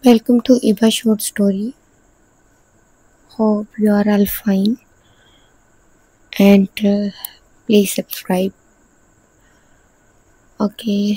Welcome to Eva Short Story. Hope you are all fine and please subscribe. Okay.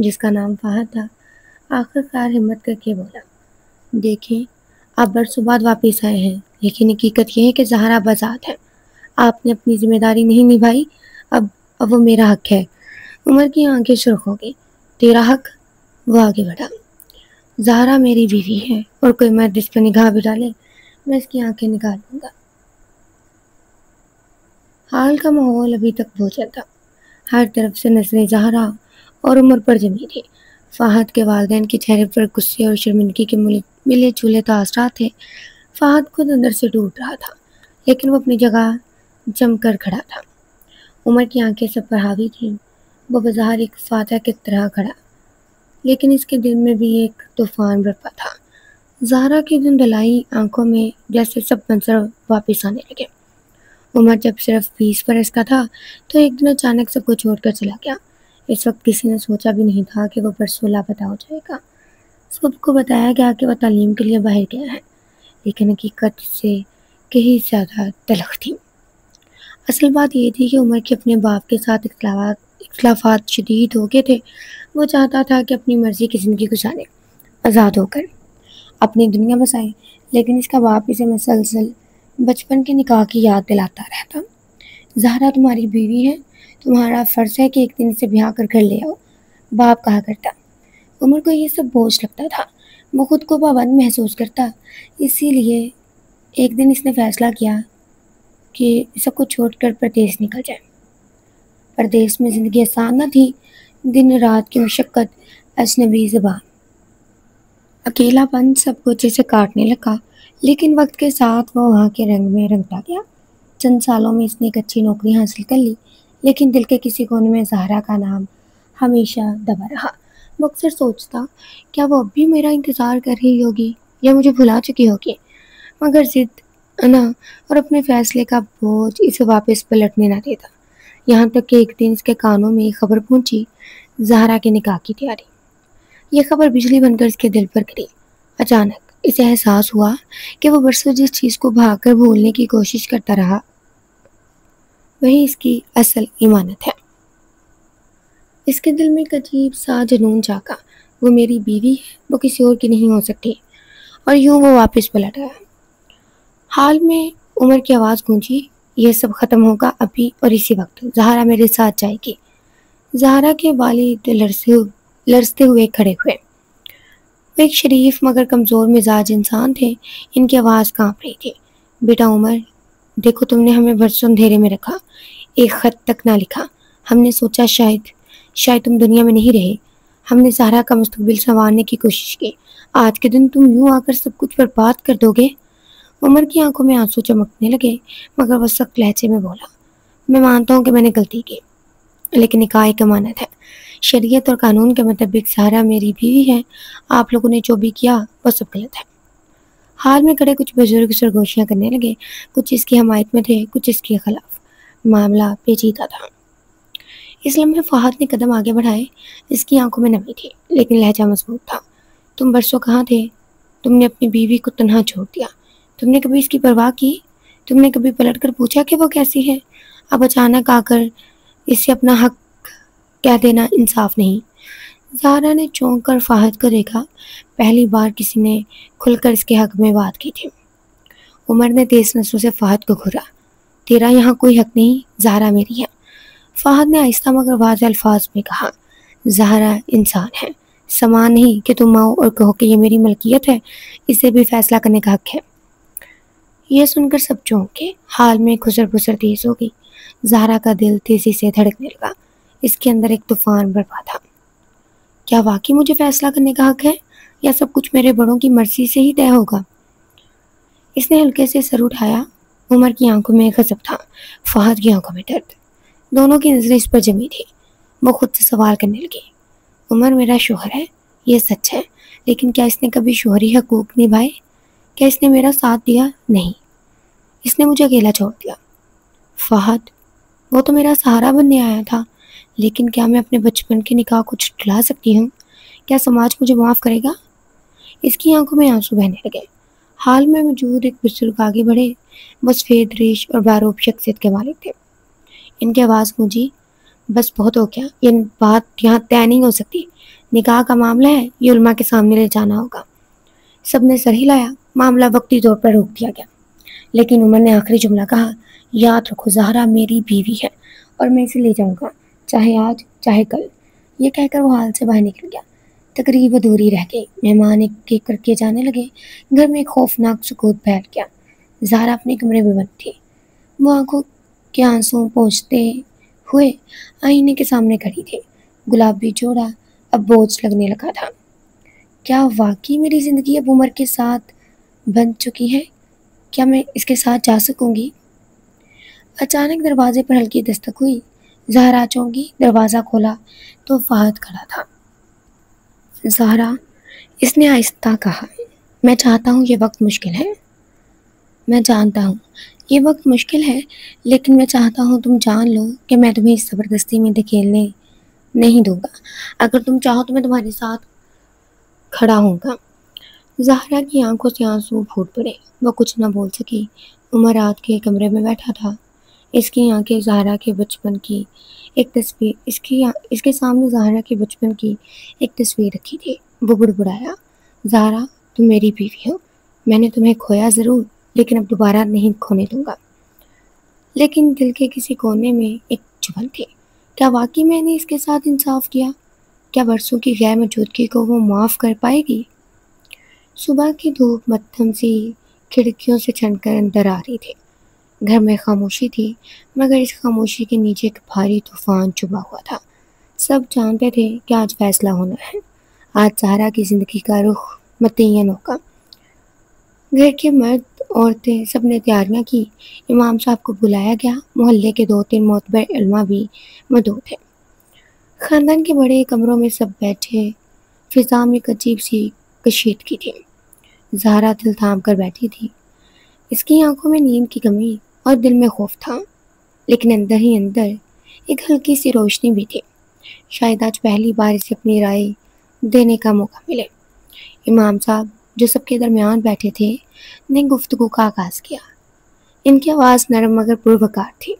جس کا نام فہد تھا، آخر کار ہمت کر کے بولا، دیکھیں آپ برسوں بعد واپس آئے ہیں، لیکن حقیقت یہ ہے کہ زہرا آزاد ہے۔ آپ نے اپنی ذمہ داری نہیں نبھائی، اب اب وہ میرا حق ہے۔ عمر کی آنکھیں سرخ ہو گئی۔ تیرا حق؟ وہ آگے بڑھا۔ زہرا میری بیوی ہے، اور کوئی مرد اس پر نگاہ بھی ڈالے میں اس کی آنکھیں نکال لوں گا۔ حال کا ماحول ابھی تک بوجھل تھا۔ ہر طرف سے نظریں زہرا اور عمر پر جمی تھی۔ فہد کے والدین کے چہرے پر غصے اور شرمندگی کے ملے جلے تاثرات تھے۔ فہد خود اندر سے ٹوٹ رہا تھا، لیکن وہ اپنی جگہ جم کر کھڑا تھا۔ عمر کی آنکھیں سب پر حاوی تھیں۔ وہ بظاہر ایک فاتح کی طرح کھڑا، لیکن اس کے دل میں بھی ایک طوفان برپا تھا۔ زہرا کی دھندلائی آنکھوں میں جیسے سب منظر واپس آنے لگے۔ عمر جب صرف 20 برس کا تھا تو ایک دن اچانک سب کو چھوڑ کر چلا گیا۔ اس وقت کسی نے سوچا بھی نہیں تھا کہ وہ پرسوں لاپتہ ہو جائے گا۔ سب کو بتایا گیا کہ وہ تعلیم کے لیے باہر گیا ہے، لیکن حقیقت سے کہیں زیادہ تلخ تھی۔ اصل بات یہ تھی کہ عمر کے اپنے باپ کے ساتھ اختلافات شدید ہو گئے تھے۔ وہ چاہتا تھا کہ اپنی مرضی کی زندگی گزارے، آزاد ہو کر اپنی دنیا بسائے، لیکن اس کا باپ اسے مسلسل بچپن کے نکاح کی یاد دلاتا رہتا۔ زہرا تمہاری بیوی ہے، تمہارا فرض ہے کہ ایک دن اسے بیاہ کر گھر لے آؤ، باپ کہا کرتا۔ عمر کو یہ سب بوجھ لگتا تھا۔ وہ خود کو پابند محسوس کرتا، اسی لیے ایک دن اس نے فیصلہ کیا کہ سب کو چھوڑ کر پردیس نکل جائے۔ پردیس میں زندگی آسان نہ تھی، دن رات کی مشقت، اجنبی زبان، اکیلا پن سب کچھ اسے کاٹنے لگا، لیکن وقت کے ساتھ وہ وہاں کے رنگ میں رنگتا گیا۔ چند سالوں میں اس نے ایک اچھی نوکری حاصل کر لی، لیکن دل کے کسی کونے میں زہرا کا نام ہمیشہ دبا رہا۔ وہ اکثر سوچتا، کیا وہ اب بھی میرا انتظار کر رہی ہوگی یا مجھے بھلا چکی ہوگی؟ مگر ضد، انا اور اپنے فیصلے کا بوجھ اسے واپس پلٹنے نہ دیتا۔ یہاں تک کہ ایک دن اس کے کانوں میں ایک خبر پہنچی، زہرا کے نکاح کی تیاری۔ یہ خبر بجلی بن کر اس کے دل پر گری۔ اچانک اسے احساس ہوا کہ وہ برسوں جس چیز کو بھاگ کر بھولنے کی کوشش کرتا رہا، وہی اس کی اصل ایمانت ہے۔ اس کے دل میں ایک عجیب سا جنون جاگا، وہ میری بیوی ہے، وہ کسی اور کی نہیں ہو سکتی۔ اور یوں وہ واپس پلٹ آیا۔ حال میں عمر کی آواز گونجی، یہ سب ختم ہوگا ابھی اور اسی وقت، زہرا میرے ساتھ جائے گی۔ زہرا کے والد لرزتے ہوئے کھڑے ہوئے۔ وہ ایک شریف مگر کمزور مزاج انسان تھے۔ ان کی آواز کانپ رہی تھی۔ بیٹا عمر، دیکھو تم نے ہمیں برسوں اندھیرے میں رکھا، ایک خط تک نہ لکھا۔ ہم نے سوچا شاید تم دنیا میں نہیں رہے۔ ہم نے زہرا کا مستقبل سنوارنے کی کوشش کی۔ آج کے دن تم یوں آ کر سب کچھ برباد کر دو گے؟ عمر کی آنکھوں میں آنسو چمکنے لگے، مگر وہ سخت لہجے میں بولا، میں مانتا ہوں کہ میں نے غلطی کی، لیکن نکاح ایک امانت ہے۔ شریعت اور قانون کے مطابق زہرا میری بیوی ہے۔ آپ لوگوں نے جو بھی کیا وہ سب غلط ہے۔ حال میں کھڑے کچھ بزرگ سرگوشیاں کرنے لگے، کچھ اس کی حمایت میں تھے، کچھ اس کے خلاف۔ معاملہ پیچیدہ تھا۔ اس لمحے فہد نے قدم آگے بڑھائے۔ اس کی آنکھوں میں نمی تھی، لیکن لہجہ مضبوط تھا۔ تم برسوں کہاں تھے؟ تم نے اپنی بیوی کو تنہا چھوڑ دیا۔ تم نے کبھی اس کی پرواہ کی؟ تم نے کبھی پلٹ کر پوچھا کہ وہ کیسی ہے؟ اب اچانک آ کر اسے اپنا حق کہہ دینا انصاف نہیں۔ زہرا نے چونک کر فہد کو دیکھا۔ پہلی بار کسی نے کھل کر اس کے حق میں بات کی تھی۔ عمر نے تیز نظروں سے فہد کو گھورا۔ تیرا یہاں کوئی حق نہیں، زہرا میری ہے۔ فہد نے آہستہ مگر واضح الفاظ میں کہا، زہرا انسان ہے، سامان نہیں کہ تم آؤ اور کہو کہ یہ میری ملکیت ہے، اسے بھی فیصلہ کرنے کا حق ہے۔ یہ سن کر سب چونکے۔ حال میں خسر پسر تیز ہو گئی۔ زہرا کا دل تیزی سے دھڑکنے لگا۔ اس کے اندر ایک طوفان برپا تھا۔ کیا واقعی مجھے فیصلہ کرنے کا حق ہے، یا سب کچھ میرے بڑوں کی مرضی سے ہی طے ہوگا؟ اس نے ہلکے سے سر اٹھایا۔ عمر کی آنکھوں میں غضب تھا، فہد کی آنکھوں میں درد۔ دونوں کی نظریں اس پر جمی تھی۔ وہ خود سے سوال کرنے لگی، عمر میرا شوہر ہے، یہ سچ ہے، لیکن کیا اس نے کبھی شوہری حقوق نبھائے؟ کیا اس نے میرا ساتھ دیا؟ نہیں، اس نے مجھے اکیلا چھوڑ دیا۔ فہد، وہ تو میرا سہارا بننے آیا تھا، لیکن کیا میں اپنے بچپن کے نکاح کو جھٹلا سکتی ہوں؟ کیا سماج مجھے معاف کرے گا؟ اس کی آنکھوں میں آنسو بہنے لگے۔ حال میں موجود ایک بزرگ آگے بڑھے۔ وہ سفید ریش اور باروب شخصیت کے مالک تھے۔ ان کی آواز گونجی، بس بہت ہو گیا، یہ بات یہاں طے نہیں ہو سکتی۔ نکاح کا معاملہ ہے، یہ علماء کے سامنے لے جانا ہوگا۔ سب نے سر ہلایا، معاملہ وقتی طور پر روک دیا گیا، لیکن عمر نے آخری جملہ کہا، یاد رکھو زہرا میری بیوی ہے اور میں اسے لے جاؤں گا، چاہے آج چاہے کل۔ یہ کہہ کر وہ ہال سے باہر نکل گیا۔ تقریب ادھوری رہ گئی، مہمان ایک ایک کر کے جانے لگے، گھر میں ایک خوفناک سکوت پھیل گیا۔ زہرا اپنے کمرے میں بند تھی، وہ آنکھوں کے آنسوں پہنچتے ہوئے آئینے کے سامنے کھڑی تھی۔ گلابی جوڑا اب بوجھ لگنے لگا تھا۔ کیا واقعی میری زندگی اب عمر کے ساتھ بن چکی ہے؟ کیا میں اس کے ساتھ جا سکوں گی؟ اچانک دروازے پر ہلکی دستک ہوئی۔ زہرا چونکی، دروازہ کھولا تو فہد کھڑا تھا۔ زہرا، اس نے آہستہ کہا، میں چاہتا ہوں یہ وقت مشکل ہے، میں جانتا ہوں یہ وقت مشکل ہے، لیکن میں چاہتا ہوں تم جان لو کہ میں تمہیں اس زبردستی میں دھکیلنے نہیں دوں گا۔ اگر تم چاہو تو میں تمہارے ساتھ کھڑا ہوں گا۔ زہرا کی آنکھوں سے آنسو پھوٹ پڑے، وہ کچھ نہ بول سکی۔ عمر رات کے کمرے میں بیٹھا تھا، اس کی آنکھیں زہرا کے بچپن کی ایک تصویر اس کے سامنے زہرا کے بچپن کی ایک تصویر رکھی تھی۔ وہ بڑبڑایا، زہرا تم میری بیوی ہو، میں نے تمہیں کھویا ضرور، لیکن اب دوبارہ نہیں کھونے دوں گا۔ لیکن دل کے کسی کونے میں ایک چبھن تھی، کیا واقعی میں نے اس کے ساتھ انصاف کیا؟ کیا برسوں کی غیر موجودگی کو وہ معاف کر پائے گی؟ صبح کی دھوپ مدھم سی کھڑکیوں سے چھن کر اندر آ رہی تھی۔ گھر میں خاموشی تھی، مگر اس خاموشی کے نیچے ایک بھاری طوفان چھپا ہوا تھا۔ سب جانتے تھے کہ آج فیصلہ ہونا ہے، آج زہرا کی زندگی کا رخ متعین ہوگا۔ گھر کے مرد عورتیں سب نے تیاریاں کی، امام صاحب کو بلایا گیا، محلے کے 2-3 معتبر علماء بھی مدعو تھے۔ خاندان کے بڑے کمروں میں سب بیٹھے، فضا میں ایک عجیب سی کشیدگی تھی۔ زہرا دل تھام کر بیٹھی تھی، اس کی آنکھوں میں نیند کی کمی اور دل میں خوف تھا، لیکن اندر ہی اندر ایک ہلکی سی روشنی بھی تھی۔ شاید آج پہلی بار اسے اپنی رائے دینے کا موقع ملے۔ امام صاحب جو سب کے درمیان بیٹھے تھے نے گفتگو کا آغاز کیا۔ ان کی آواز نرم مگر پروقار تھی۔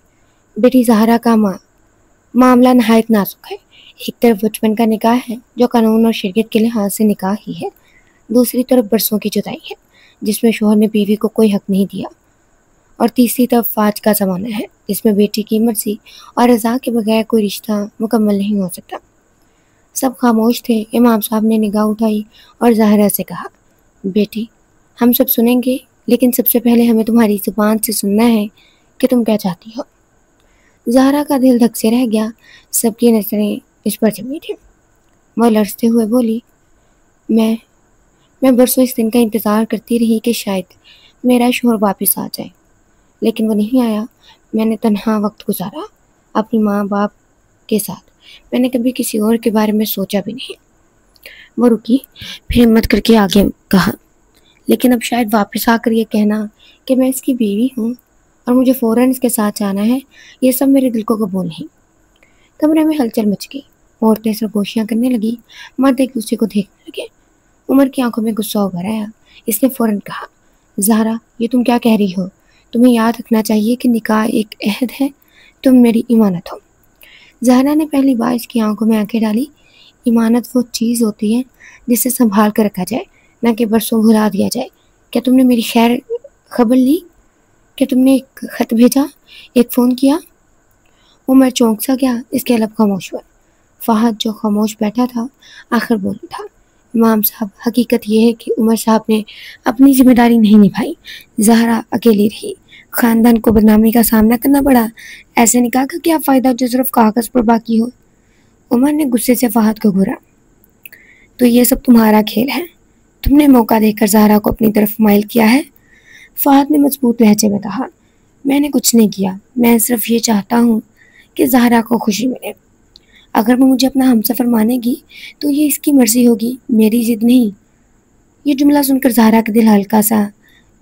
بیٹی زہرا کا معاملہ نہایت نازک ہے۔ ایک طرف بچپن کا نکاح ہے جو قانون اور شریعت کے لحاظ سے نکاح ہی ہے، دوسری طرف برسوں کی جدائی ہے جس میں شوہر نے بیوی کو کوئی حق نہیں دیا، اور تیسری طرف فاج کا زمانہ ہے جس میں بیٹی کی مرضی اور رضا کے بغیر کوئی رشتہ مکمل نہیں ہو سکتا۔ سب خاموش تھے۔ امام صاحب نے نگاہ اٹھائی اور زہرا سے کہا، بیٹی ہم سب سنیں گے، لیکن سب سے پہلے ہمیں تمہاری زبان سے سننا ہے کہ تم کیا چاہتی ہو۔ زہرا کا دل دھک سے رہ گیا، سب کی نظریں اس پر جمی تھیں۔ وہ لرزتے ہوئے بولی، میں برسوں اس دن کا انتظار کرتی رہی کہ شاید میرا شوہر واپس آ جائے، لیکن وہ نہیں آیا۔ میں نے تنہا وقت گزارا اپنی ماں باپ کے ساتھ، میں نے کبھی کسی اور کے بارے میں سوچا بھی نہیں۔ وہ رکی، پھر ہمت کر کے آگے کہا، لیکن اب شاید واپس آ کر یہ کہنا کہ میں اس کی بیوی ہوں اور مجھے فوراً اس کے ساتھ جانا ہے، یہ سب میرے دل کو قبول نہیں۔ کمرے میں ہلچل مچ گئی، عورتیں سرگوشیاں کرنے لگی، مرد ایک دوسرے کو دیکھنے لگے۔ عمر کی آنکھوں میں غصہ ابھر آیا، اس نے فوراً کہا، زہرا یہ تم کیا کہہ رہی ہو؟ تمہیں یاد رکھنا چاہیے کہ نکاح ایک عہد ہے، تم میری امانت ہو۔ زہرا نے پہلی بار اس کی آنکھوں میں آنکھیں ڈالی۔ امانت وہ چیز ہوتی ہے جسے سنبھال کر رکھا جائے، نہ کہ برسوں بھلا دیا جائے۔ کیا تم نے میری خیر خبر لی؟ کیا تم نے ایک خط بھیجا، ایک فون کیا؟ عمر چونک سا گیا، اس کے لب خاموش ہوا۔ فہد جو خاموش بیٹھا تھا آخر بول اٹھا، امام صاحب حقیقت یہ ہے کہ عمر صاحب نے اپنی ذمہ داری نہیں نبھائی، زہرا اکیلی رہی، خاندان کو بدنامی کا سامنا کرنا پڑا۔ ایسے نکاح کا کیا فائدہ جو صرف کاغذ پر باقی ہو؟ عمر نے غصے سے فہد کو گھورا، تو یہ سب تمہارا کھیل ہے؟ تم نے موقع دے کر زہرا کو اپنی طرف مائل کیا ہے؟ فہد نے مضبوط لہجے میں کہا، میں نے کچھ نہیں کیا، میں صرف یہ چاہتا ہوں کہ زہرا کو خوشی ملے۔ اگر وہ مجھے اپنا ہمسفر مانے گی تو یہ اس کی مرضی ہوگی، میری ضد نہیں۔ یہ جملہ سن کر زہرا کا دل ہلکا سا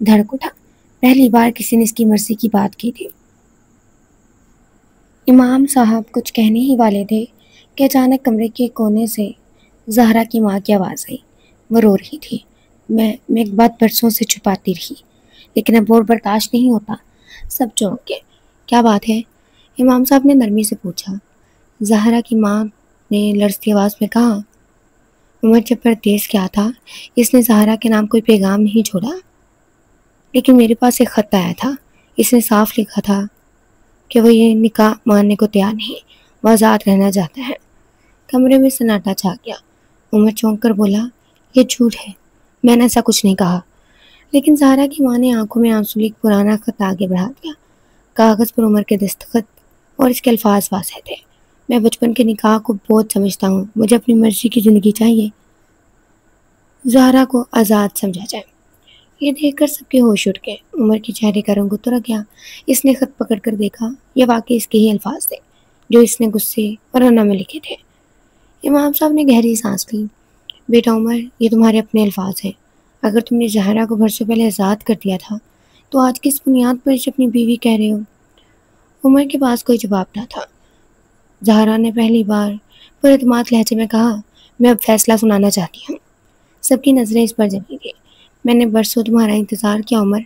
دھڑک اٹھا، پہلی بار کسی نے اس کی مرضی کی بات کی تھی۔ امام صاحب کچھ کہنے ہی والے تھے کہ اچانک کمرے کے کونے سے زہرا کی ماں کی آواز آئی۔ وہ رو رہی تھی۔ میں ایک بات برسوں سے چھپاتی رہی، لیکن اب اور برداشت نہیں ہوتا۔ سب چونک گئے۔ کیا بات ہے؟ امام صاحب نے نرمی سے پوچھا۔ زہرا کی ماں نے لرزتی آواز میں کہا، عمر جب پردیس کیا تھا اس نے زہرا کے نام کوئی پیغام نہیں چھوڑا، لیکن میرے پاس ایک خط آیا تھا۔ اس نے صاف لکھا تھا کہ وہ یہ نکاح ماننے کو تیار نہیں، وہ آزاد رہنا چاہتا ہے۔ کمرے میں سناٹا چھا گیا۔ عمر چونک کر بولا، یہ جھوٹ ہے، میں نے ایسا کچھ نہیں کہا۔ لیکن زہرا کی ماں نے آنکھوں میں آنسو لے پرانا خط آگے بڑھا دیا۔ کاغذ پر عمر کے دستخط اور اس کے الفاظ واضح تھے، میں بچپن کے نکاح کو بہت سمجھتا ہوں، مجھے اپنی مرضی کی زندگی چاہیے، زہرا کو آزاد سمجھا جائے۔ یہ دیکھ کر سب کے ہوش اٹھ گئے۔ عمر کے چہرے کا رنگ اتر گیا۔ اس نے خط پکڑ کر دیکھا، یہ واقعی اس کے ہی الفاظ تھے جو اس نے غصے اور انا میں لکھے تھے۔ امام صاحب نے گہری سانس لی۔ بیٹا عمر، یہ تمہارے اپنے الفاظ ہیں۔ اگر تم نے زہرا کو برسوں پہلے آزاد کر دیا تھا تو آج کس بنیاد پر اسے اپنی بیوی کہہ رہے ہو؟ عمر کے پاس کوئی جواب نہ تھا۔ زہرا نے پہلی بار پر اعتماد لہجے میں کہا، میں اب فیصلہ سنانا چاہتی ہوں۔ سب کی نظریں اس پر جمی تھیں۔ میں نے برسوں تمہارا انتظار کیا عمر،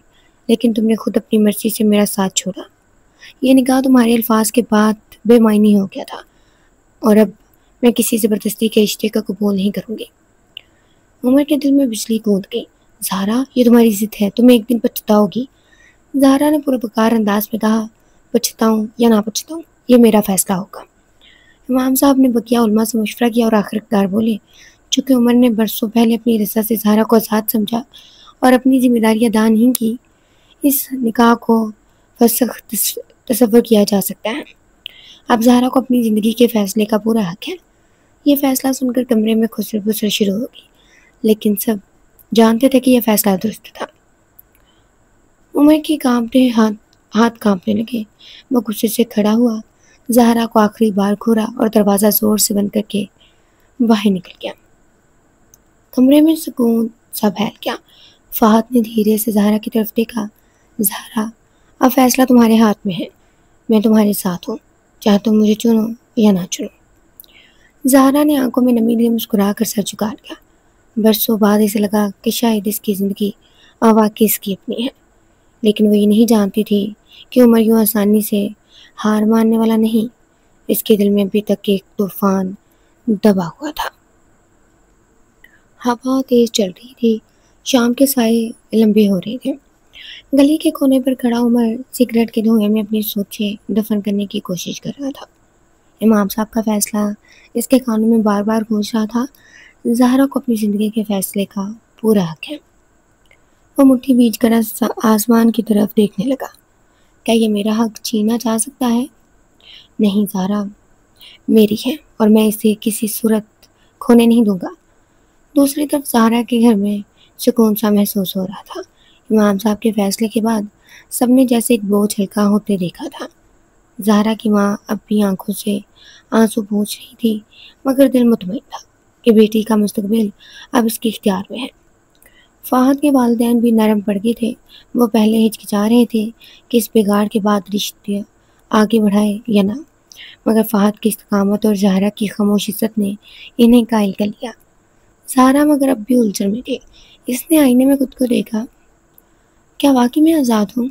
لیکن تم نے خود اپنی مرضی سے میرا ساتھ چھوڑا۔ یہ نکاح تمہارے الفاظ کے بعد بے معنی ہو گیا تھا، اور اب میں کسی زبردستی کے رشتے کا قبول نہیں کروں گی۔ عمر کے دل میں بجلی کود گئی۔ زہرا، یہ تمہاری ضد ہے، تم ایک دن پچھتاؤ گی۔ زہرا نے پرپکار انداز میں کہا، پچھتاؤں یا نہ پچھتاؤں، یہ میرا فیصلہ ہوگا۔ امام صاحب نے بقیہ علماء سے مشورہ کیا اور آخرکار بولے، چونکہ عمر نے برسوں پہلے اپنی رضا سے زہرا کو آزاد سمجھا اور اپنی ذمہ داری ادا نہیں کی، اس نکاح کو فسخ تصور کیا جا سکتا ہے۔ اب زہرا کو اپنی زندگی کے فیصلے کا پورا حق ہے۔ یہ فیصلہ سن کر کمرے میں خسر بسر شروع ہو گئی، لیکن سب جانتے تھے کہ یہ فیصلہ درست تھا۔ عمر کے کانپتے ہاتھ کانپنے لگے۔ وہ غصے سے کھڑا ہوا، زہرا کو آخری بار گھورا اور دروازہ زور سے بند کر کے باہر نکل گیا۔ کمرے میں سکون سا پھیل گیا۔ فہد نے دھیرے سے زہرا کی طرف دیکھا۔ زہرا، اب فیصلہ تمہارے ہاتھ میں ہے، میں تمہارے ساتھ ہوں، چاہے تم مجھے چنو یا نہ چنو۔ زہرا نے آنکھوں میں نمی لیے مسکرا کر سر جھکا لیا۔ برسوں بعد اسے لگا کہ شاید اس کی زندگی واقعی اس کی اپنی ہے، لیکن وہ یہ نہیں جانتی تھی کہ عمر یوں آسانی سے ہار ماننے والا نہیں۔ اس کے دل میں ابھی تک ایک طوفان دبا ہوا تھا۔ ہوا تیز چل رہی تھی، شام کے سائے لمبے ہو رہے تھے۔ گلی کے کونے پر کھڑا عمر سگریٹ کے دھوئیں میں اپنی سوچیں دفن کرنے کی کوشش کر رہا تھا۔ امام صاحب کا فیصلہ اس کے کانوں میں بار بار گونج رہا تھا، زہرا کو اپنی زندگی کے فیصلے کا پورا حق ہے۔ وہ مٹھی بیچ کر آسمان کی طرف دیکھنے لگا۔ کیا یہ میرا حق چھینا جا سکتا ہے؟ نہیں، زہرا میری ہے اور میں اسے کسی صورت کھونے نہیں دوں گا۔ دوسری طرف زہرا کے گھر میں سکون سا محسوس ہو رہا تھا۔ امام صاحب کے فیصلے کے بعد سب نے جیسے ایک بوجھ ہلکا ہوتے دیکھا تھا۔ زہرا کی ماں اب بھی آنکھوں سے آنسو پوچھ رہی تھی، مگر دل مطمئن تھا کہ بیٹی کا مستقبل اب اس کے اختیار میں ہے۔ فہد کے والدین بھی نرم پڑ گئے تھے۔ وہ پہلے ہچکچا رہے تھے کہ اس بگاڑ کے بعد رشتے آگے بڑھائے یا نہ، مگر فہد کی استقامت اور زہرا کی خاموش عزت نے انہیں قائل کر لیا۔ زہرا مگر اب بھی الجھن میں تھی۔ اس نے آئینے میں خود کو دیکھا، کیا واقعی میں آزاد ہوں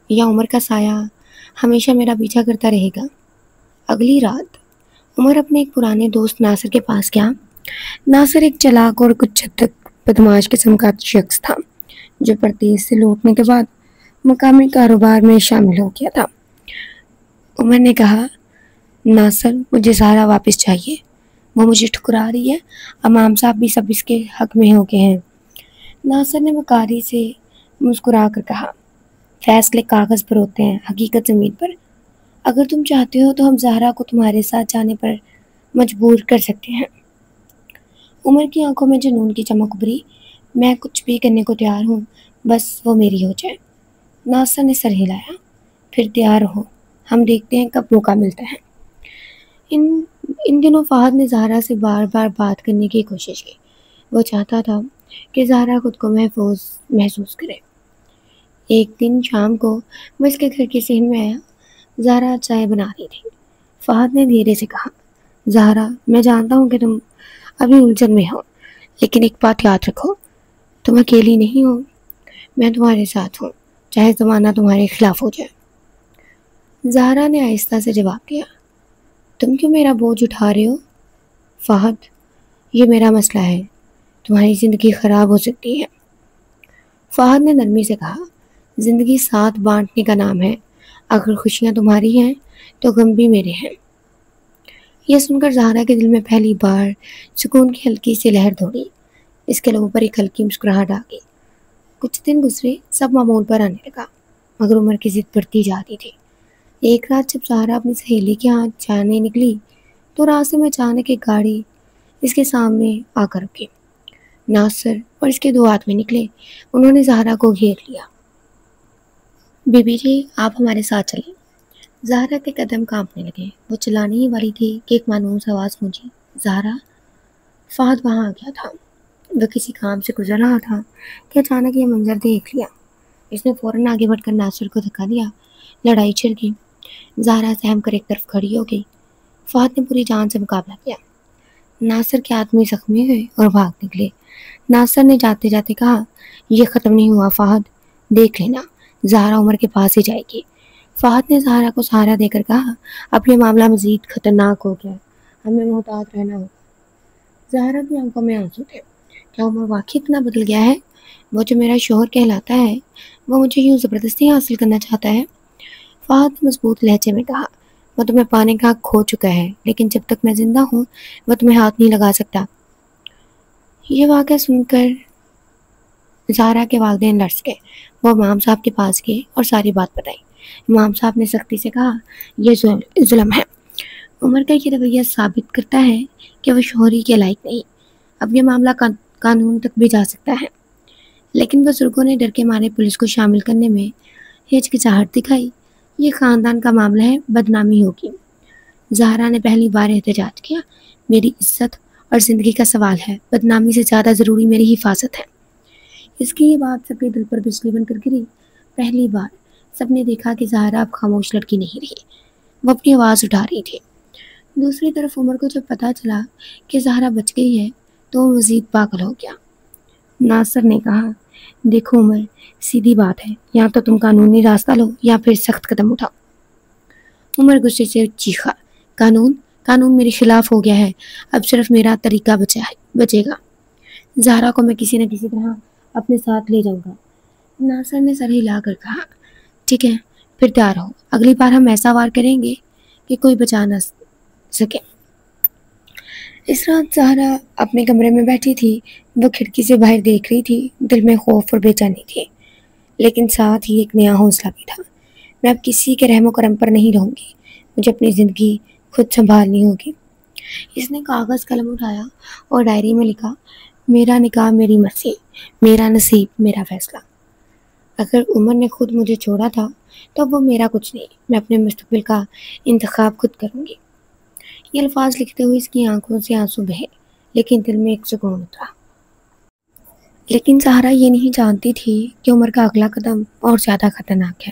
یا عمر کا سایہ ہمیشہ میرا پیچھا کرتا رہے گا؟ اگلی رات عمر اپنے ایک پرانے دوست ناصر کے پاس گیا۔ ناصر ایک چلاک اور کچھ حد تک بدمعاش قسم کا شخص تھا جو پردیس سے لوٹنے کے بعد مقامی کاروبار میں شامل ہو گیا تھا۔ عمر نے کہا، ناصر، مجھے زہرا واپس چاہیے، وہ مجھے ٹھکرا رہی ہے، امام صاحب بھی سب اس کے حق میں ہو گئے ہیں۔ ناصر نے مکاری سے مسکرا کر کہا، فیصلے کاغذ پر ہوتے ہیں، حقیقت زمین پر۔ اگر تم چاہتے ہو تو ہم زہرا کو تمہارے ساتھ جانے پر مجبور کر سکتے ہیں۔ عمر کی آنکھوں میں جنون کی چمک ابھری۔ میں کچھ بھی کرنے کو تیار ہوں، بس وہ میری ہو جائے۔ ناصر نے سر ہلایا، پھر تیار ہو، ہم دیکھتے ہیں کب موقع ملتا ہے۔ ان دنوں فہد نے زہرا سے بار بار بات کرنے کی کوشش کی۔ وہ چاہتا تھا کہ زہرا خود کو محفوظ محسوس کرے۔ ایک دن شام کو وہ اس کے گھر کے صحن میں آیا۔ زہرا چائے بنا رہی تھی۔ فہد نے دھیرے سے کہا، زہرا، میں جانتا ہوں کہ تم ابھی الجھن میں ہو، لیکن ایک بات یاد رکھو، تم اکیلی نہیں ہو، میں تمہارے ساتھ ہوں، چاہے زمانہ تمہارے خلاف ہو جائے۔ زہرا نے آہستہ سے جواب دیا، تم کیوں میرا بوجھ اٹھا رہے ہو؟ فہد، یہ میرا مسئلہ ہے، تمہاری زندگی خراب ہو سکتی ہے۔ فہد نے نرمی سے کہا، زندگی ساتھ بانٹنے کا نام ہے، اگر خوشیاں تمہاری ہیں تو غم بھی میرے ہیں۔ یہ سن کر زہرا کے دل میں پہلی بار سکون کی ہلکی سی لہر دوڑی، اس کے لبوں پر ایک ہلکی مسکراہٹ آ گئی۔ کچھ دن گزرے، سب معمول پر آنے لگا، مگر عمر کی ضد بڑھتی جاتی تھی۔ ایک رات جب زہرا اپنی سہیلی کے ہاں جانے نکلی تو راستے میں اچانک ایک گاڑی اس کے سامنے آ کر رکی۔ ناصر اور اس کے دو آدمی نکلے، انہوں نے زہرا کو گھیر لیا۔ بی بی جی، آپ ہمارے ساتھ چلیں۔ زہرا کے قدم کانپنے لگے، وہ چلانے ہی والی تھی کہ ایک مانوس آواز گونجی، زہرا۔ فہد وہاں آ گیا تھا، وہ کسی کام سے گزر رہا تھا کہ اچانک یہ منظر دیکھ لیا۔ اس نے فوراً آگے بڑھ کر ناصر کو دھکا دیا، لڑائی چھڑ گئی۔ زہرا سہم کر ایک طرف کھڑی ہو گئی۔ فہد نے پوری جان سے مقابلہ کیا۔ ناصر کے آدمی زخمی ہوئے اور بھاگ نکلے۔ ناصر نے جاتے جاتے کہا، یہ ختم نہیں ہوا فہد، دیکھ لینا، زہرا عمر کے پاس ہی جائے گی۔ فہد نے زہرا کو سہارا دے کر کہا، اب یہ معاملہ مزید خطرناک ہو گیا، ہمیں محتاط رہنا ہوگا۔ زہرا کی آنکھوں میں آنسو تھے، کیا عمر واقعی اتنا بدل گیا ہے؟ وہ جو میرا شوہر کہلاتا ہے، وہ مجھے یوں زبردستی حاصل کرنا چاہتا ہے؟ فہد نے مضبوط لہجے میں کہا، وہ تمہیں پانے کا حق کھو چکا ہے، لیکن جب تک میں زندہ ہوں وہ تمہیں ہاتھ نہیں لگا سکتا۔ یہ واقعہ سن کر زہرا کے والدین لرز گئے۔ وہ امام صاحب کے پاس گئے اور ساری بات بتائی۔ امام صاحب نے سختی سے کہا، یہ ظلم ہے، عمر کا یہ رویہ ثابت کرتا ہے کہ وہ شوہری کے لائق نہیں، اب یہ معاملہ قانون تک بھی جا سکتا ہے۔ لیکن بزرگوں نے ڈر کے مارے پولیس کو شامل کرنے میں ہچکچاہٹ دکھائی۔ یہ خاندان کا معاملہ ہے، بدنامی ہوگی۔ زہرا نے پہلی بار احتجاج کیا، میری عزت اور زندگی کا سوال ہے، بدنامی سے زیادہ ضروری میری حفاظت ہے۔ اس کی یہ بات سب کے دل پر بجلی بن کر گری۔ پہلی بار سب نے دیکھا کہ زہرا اب خاموش لڑکی نہیں رہی، وہ اپنی آواز اٹھا رہی تھی۔ دوسری طرف عمر کو جب پتا چلا کہ زہرا بچ گئی ہے تو وہ مزید پاگل ہو گیا۔ ناصر نے کہا، دیکھو عمر، سیدھی بات ہے، یا تو تم قانونی راستہ لو یا پھر سخت قدم اٹھاؤ۔ عمر غصے سے چیخا، قانون میرے خلاف ہو گیا ہے، اب صرف میرا طریقہ بچے گا۔ زہرا کو میں کسی نہ کسی طرح اپنے ساتھ لے جاؤں گا۔ ناصر نے سر ہلا کر کہا، ٹھیک ہے، پھر تیار ہو، اگلی بار ہم ایسا وار کریں گے کہ کوئی بچا نہ سکے۔ اس رات زہرا اپنے کمرے میں بیٹھی تھی، وہ کھڑکی سے باہر دیکھ رہی تھی، دل میں خوف اور بے چینی تھی، لیکن ساتھ ہی ایک نیا حوصلہ بھی تھا۔ میں اب کسی کے رحم و کرم پر نہیں رہوں گی، مجھے اپنی زندگی خود سنبھالنی ہوگی۔ اس نے کاغذ قلم اٹھایا اور ڈائری میں لکھا، میرا نکاح میری مرضی، میرا نصیب میرا فیصلہ۔ اگر عمر نے خود مجھے چھوڑا تھا تو اب وہ میرا کچھ نہیں، میں اپنے مستقبل کا انتخاب خود کروں گی۔ یہ الفاظ لکھتے ہوئے اس کی آنکھوں سے آنسو بہے، لیکن دل میں ایک سکون اترا۔ لیکن زہرا یہ نہیں جانتی تھی کہ عمر کا اگلا قدم اور زیادہ خطرناک ہے۔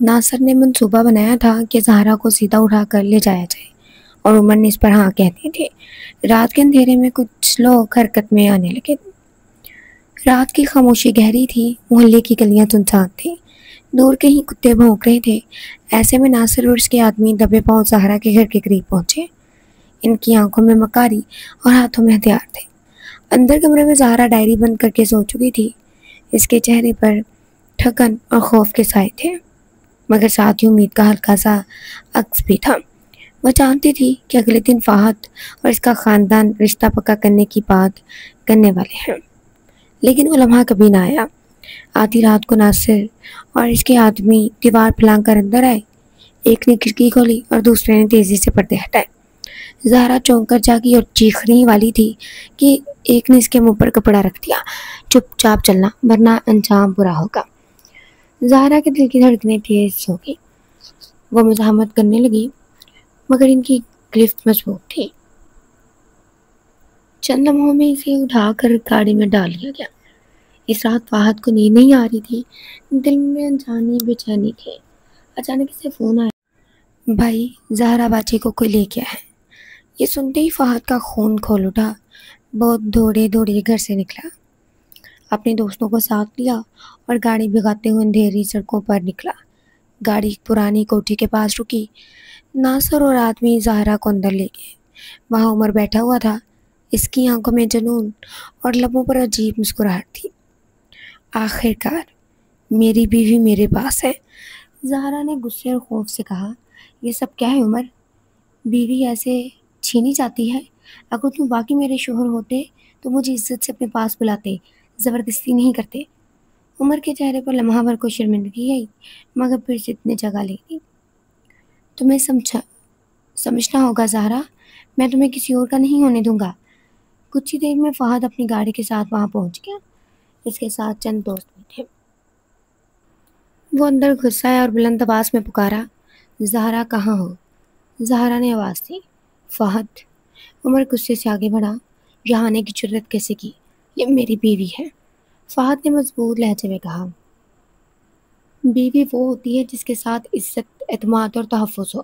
ناصر نے منصوبہ بنایا تھا کہ زہرا کو سیدھا اٹھا کر لے جایا جائے، اور عمر نے اس پر ہاں کہتے تھے۔ رات کے اندھیرے میں کچھ لوگ حرکت میں آنے لگے۔ رات کی خاموشی گہری تھی، محلے کی گلیاں سنسان تھیں، دور کہیں کتے بھونک رہے تھے۔ ایسے میں ناصر اور اس کے آدمی دبے پاؤں زہرا کے گھر کے قریب پہنچے۔ ان کی آنکھوں میں مکاری اور ہاتھوں میں ہتھیار تھے۔ اندر کمرے میں زہرا ڈائری بند کر کے سو چکی تھی، اس کے چہرے پر تھکن اور خوف کے سائے تھے، مگر ساتھ ہی امید کا ہلکا سا عکس بھی تھا۔ وہ جانتی تھی کہ اگلے دن فہد اور اس کا خاندان رشتہ پکا کرنے کی بات کرنے والے ہیں، لیکن وہ لمحہ کبھی نہ آیا۔ آدھی رات کو ناصر اور اس کے آدمی دیوار پھلانگ کر اندر آئے۔ ایک نے کھڑکی کھولی اور دوسرے نے تیزی سے پردے ہٹائے۔ زہرا چونک کر جاگی اور چیخنے والی تھی کہ ایک نے اس کے منہ پر کپڑا رکھ دیا، چپ چاپ چلنا ورنہ انجام برا ہوگا۔ زہرا کے دل کی دھڑکنیں تیز ہو گئی، وہ مزاحمت کرنے لگی، مگر ان کی گرفت مضبوط تھی۔ چند لمحوں میں اسے اٹھا کر گاڑی میں ڈال لیا گیا۔ اس رات فہد کو نیند نہیں آ رہی تھی، دل میں انجانی بے چینی تھی۔ اچانک اسے فون آیا، بھائی، زہرا باجی کو کوئی لے گیا ہے۔ یہ سنتے ہی فہد کا خون کھول اٹھا، بہت دوڑے گھر سے نکلا، اپنے دوستوں کو ساتھ لیا اور گاڑی بھگاتے ہوئے اندھیری سڑکوں پر نکلا۔ گاڑی ایک پرانی کوٹھی کے پاس رکی۔ ناصر اور آدمی زہرا کو اندر لے گئے۔ وہاں عمر بیٹھا ہوا تھا، اس کی آنکھوں میں جنون اور لبوں پر عجیب مسکراہٹ تھی۔ آخر کار میری بیوی میرے پاس ہے، زہرا نے غصے اور خوف سے کہا۔ یہ سب کیا ہے عمر؟ بیوی ایسے چھینی جاتی ہے؟ اگر تم واقعی میرے شوہر ہوتے تو مجھے عزت سے اپنے پاس بلاتے، زبردستی نہیں کرتے۔ عمر کے چہرے پر لمحہ بھر کو شرمندگی آئی، مگر پھر ضد نے جگہ لے لی۔ تمہیں سمجھنا ہوگا زہرا، میں تمہیں کسی اور کا نہیں ہونے دوں گا۔ کچھ ہی دیر میں فہد اپنی گاڑی کے ساتھ وہاں پہنچ گیا۔ اس کے ساتھ چند دوست بھی تھے۔ وہ اندر گھس آیا اور بلند آواز میں پکارا، زہرا کہاں ہو؟ زہرا نے آواز دی، فہد۔ عمر غصے سے آگے بڑھا، یہاں آنے کی جرت کیسے کی؟ یہ میری بیوی ہے، فہد نے مضبوط لہجے میں کہا۔ بیوی وہ ہوتی ہے جس کے ساتھ عزت، اعتماد اور تحفظ ہو۔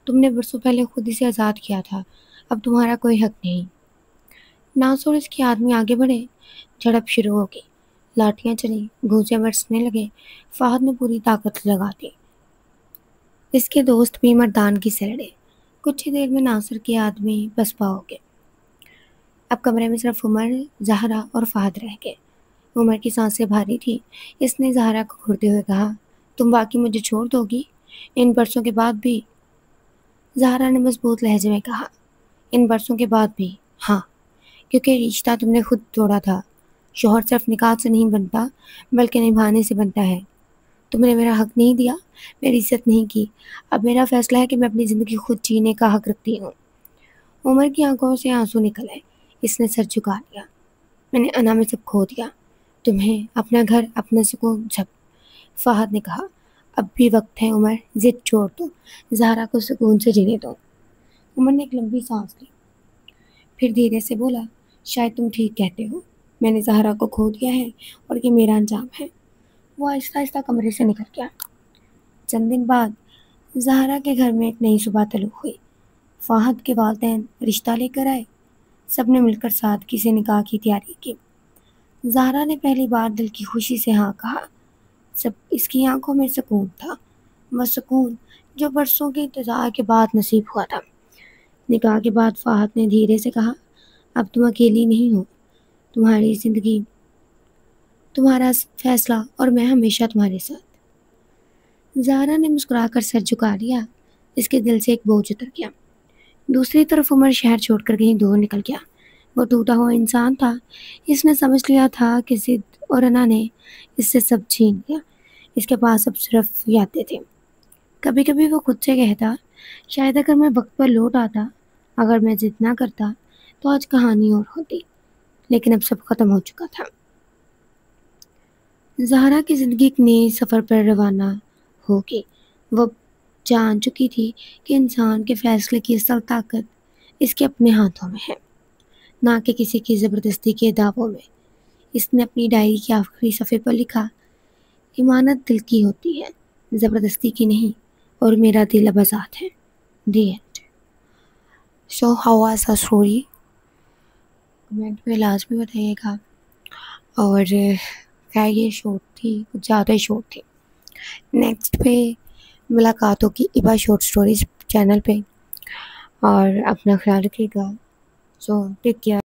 تم نے برسوں پہلے خود اسے آزاد کیا تھا، اب تمہارا کوئی حق نہیں۔ ناصر اس کے آدمی آگے بڑھے، جھڑپ شروع ہو گئی، لاٹھیاں چلیں، گھونسے برسنے لگے۔ فہد نے پوری طاقت لگا دی۔ اس کے دوست بھی مردانگی سے لڑے۔ کچھ ہی دیر میں ناصر کے آدمی پسپا ہو گئے۔ اب کمرے میں صرف عمر، زہرا اور فہد رہ گئے۔ عمر کی سانسیں بھاری تھی۔ اس نے زہرا کو گھورتے ہوئے کہا، تم واقعی مجھے چھوڑ دو گی؟ ان برسوں کے بعد بھی؟ زہرا نے مضبوط لہجے میں کہا، ان برسوں کے بعد بھی، ہاں، کیونکہ رشتہ تم نے خود توڑا تھا۔ شوہر صرف نکاح سے نہیں بنتا بلکہ نبھانے سے بنتا ہے۔ تم نے میرا حق نہیں دیا، میری عزت نہیں کی۔ اب میرا فیصلہ ہے کہ میں اپنی زندگی خود جینے کا حق رکھتی ہوں۔ عمر کی آنکھوں سے آنسو نکل آئے۔ اس نے سر جھکا لیا۔ میں نے انا میں سب کھو دیا، تمہیں، اپنا گھر، اپنا سکون، سب۔ فہد نے کہا، اب بھی وقت ہے عمر، ضد چھوڑ دو، زہرا کو سکون سے جینے دو۔ عمر نے ایک لمبی سانس لی، پھر دھیرے سے بولا، شاید تم ٹھیک کہتے ہو، میں نے زہرا کو کھو دیا ہے اور یہ میرا انجام ہے۔ وہ آہستہ آہستہ کمرے سے نکل گیا۔ چند دن بعد زہرا کے گھر میں ایک نئی صبح طلوع ہوئی۔ فہد کے والدین رشتہ لے کر آئے۔ سب نے مل کر سادگی سے نکاح کی تیاری کی۔ زہرا نے پہلی بار دل کی خوشی سے ہاں کہا۔ اس کی آنکھوں میں سکون تھا، وہ سکون جو برسوں کے انتظار کے بعد نصیب ہوا تھا۔ نکاح کے بعد فہد نے دھیرے سے کہا، اب تم اکیلی نہیں ہو، تمہاری زندگی، تمہارا فیصلہ اور میں ہمیشہ تمہارے ساتھ۔ زہرا نے مسکرا کر سر جھکا لیا۔ اس کے دل سے ایک بوجھ اتر گیا۔ دوسری طرف عمر شہر چھوڑ کر کہیں دور نکل گیا۔ وہ ٹوٹا ہوا انسان تھا۔ اس نے سمجھ لیا تھا کہ ضد اور انا نے اس سے سب چھین لیا۔ اس کے پاس اب صرف یادیں تھیں۔ کبھی کبھی وہ خود سے کہتا، شاید اگر میں وقت پر لوٹ آتا، اگر میں ضد نہ کرتا تو آج کہانی اور ہوتی، لیکن اب سب ختم ہو چکا تھا۔ زہرا کی زندگی ایک نئے سفر پر روانہ ہوگی۔ وہ جان چکی تھی کہ انسان کے فیصلے کی اصل طاقت اس کے اپنے ہاتھوں میں ہے، نہ کہ کسی کی زبردستی کے دعووں میں۔ اس نے اپنی ڈائری کے آخری صفحے پر لکھا، امانت دل کی ہوتی ہے، زبردستی کی نہیں، اور میرا دل اب آزاد ہے۔ The end. So how was the story? Comment میں لازمی بتائیے گا۔ اور کیا یہ شارٹ تھی؟ کچھ زیادہ ہی شارٹ تھی۔ نیکسٹ پہ ملاقات ہوگی ایبا شارٹ اسٹوریز چینل پہ، اور اپنا خیال رکھیے گا۔ سو ٹیک کیئر۔